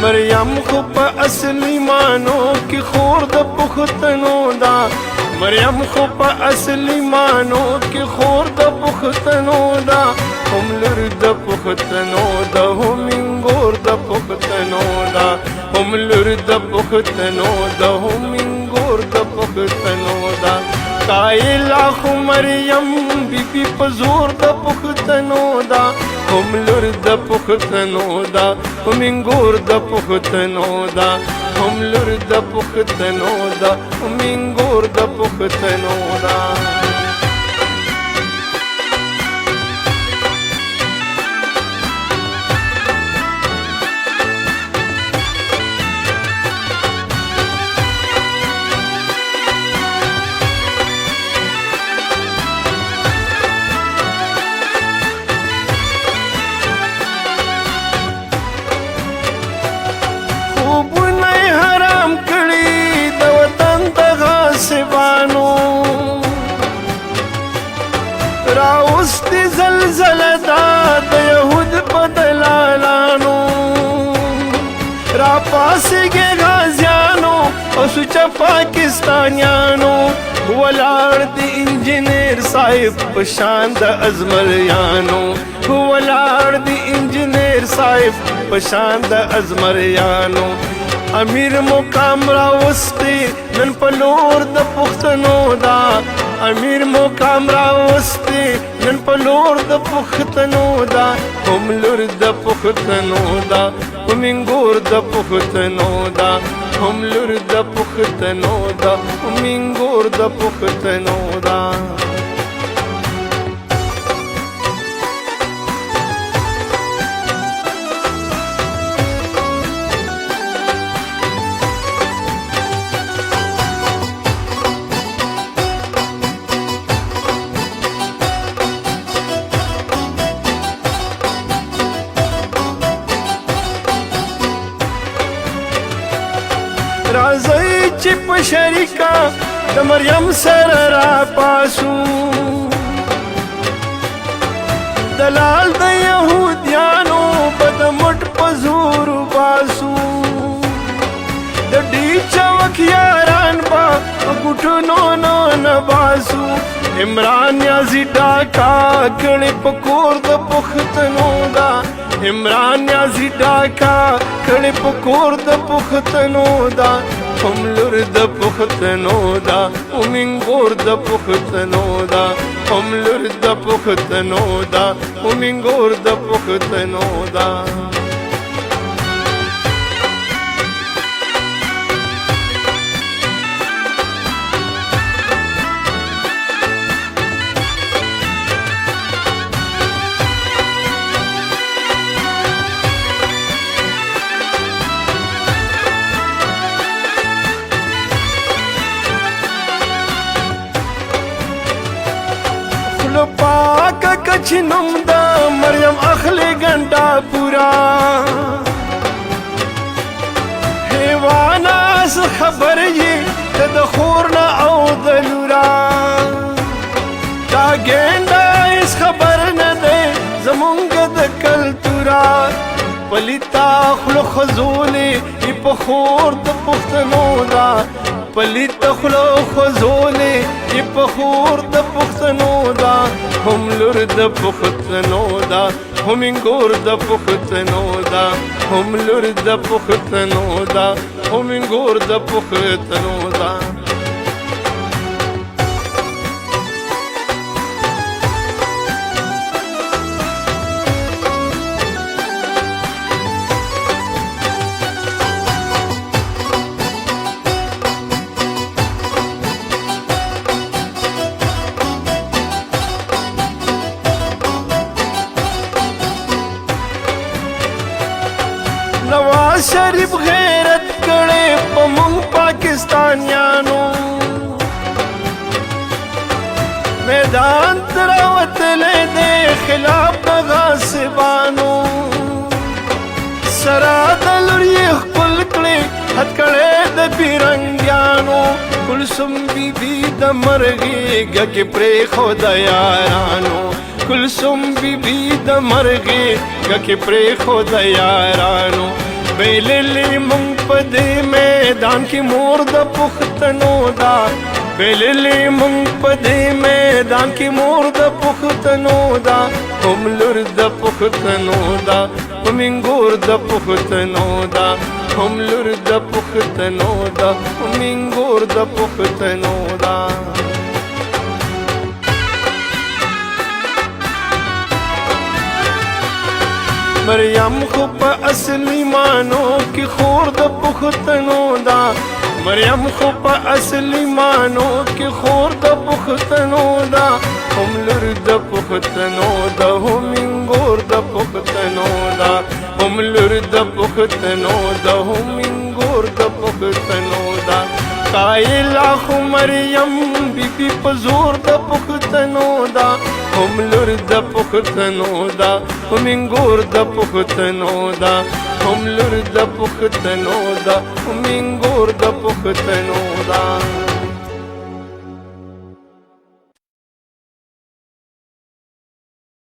مریم خو په اصلي مانو کې خور د پښتنو دا مریم خو په اصلي مانو کې خور د پښتنو دا هم لور د پښتنو دا هم انګور د پښتنو دا هم لور د پښتنو دا هم انګور د پښتنو دا قایلا خو مریم بیبي په زور د پښتنو دا هم لور د پښتنو دا هم انګور د پښتنو دا هم لور د پښتنو دا هم انګور د پښتنو دا راوستی زلزله دا د یهود په دلالانو را پاسېږي غازیانو او سوچه پاکستانیانو ولاړ د انجینر صاحب په شان د ازمریانو ولاړ د انجینر صاحب په شان د ازمریانو امیر مقام راوستی نن په لور د پښتنو دا امیر مقام راوستی نن په لور د پښتنو دا هم لور د پښتنو دا هم انګور د پښتنو دا هم لور د پښتنو دا هم انګور د پښتنو دا راځئ چې په شریکه د مریم سره را پاسو دلال د یهودیانو به د مټ په زور باسو د ډي چوک یاران به په ګوټونو نه باسو عمران نیازي ډاکا کړې په کور د پښتنو دا عمران نیازي ډاکا کړې په کور د پښتنو دا هم لور د پښتنو دا هم انګور د پښتنو دا هم لور د پښتنو دا هم انګور د پښتنو دا پاکا کچنم دا مریم اخلی گنڈا پورا حیوانا اس خبر یہ تد خورنا او دلورا تا گینڈا اس خبر ندے زمونگ دا کلتورا پلیتا خلو خزولی ای پخور دا پختنو دا پلیتا خلو خزولی ای پخور دا پختنو دا هم لور د پښتنو دا هم انګور د پښتنو دا هم لور د پښتنو دا هم انګور د پښتنو دا نواز شریف غیرت کړي په مونږ پاکستانیانو میدان تر وتلې د خلاف د غاصبانو سره د لوري خپل کړي هت کړي د پیرنګیانو کلثوم بیبي د مرغي ګکه پرې خدا یارانو کلثوم بیبي د مرغي ګکه پرې خدا یارانو बेलली मुंग पदे मैदान की मोर द पुख्तनो दा बेलली मुंग पदे मैदान की मोर द पुख्तनो दा हमलुर द पुख्तनो दा मिंगोर द पुख्तनो दा हमलुर द पुख्तनो दा मिंगोर द पुख्तनो दा मरियम को प असली मानो की खोर द पुख्तनो दा मरियम को प असली मानो की खोर द पुख्तनो दा हमलुर द पुख्तनो दा मिंगोर द पुख्तनो दा हमलुर द पुख्तनो दा मिंगोर द पुख्तनो दा कायला खु मरियम बीबी पजोर द पुख्तनो दा हमलुर द पुख्तनो दा मिंगोर द पुख्तनो दा हमलुर द पुख्तनो दा मिंगोर द पुख्तनो दा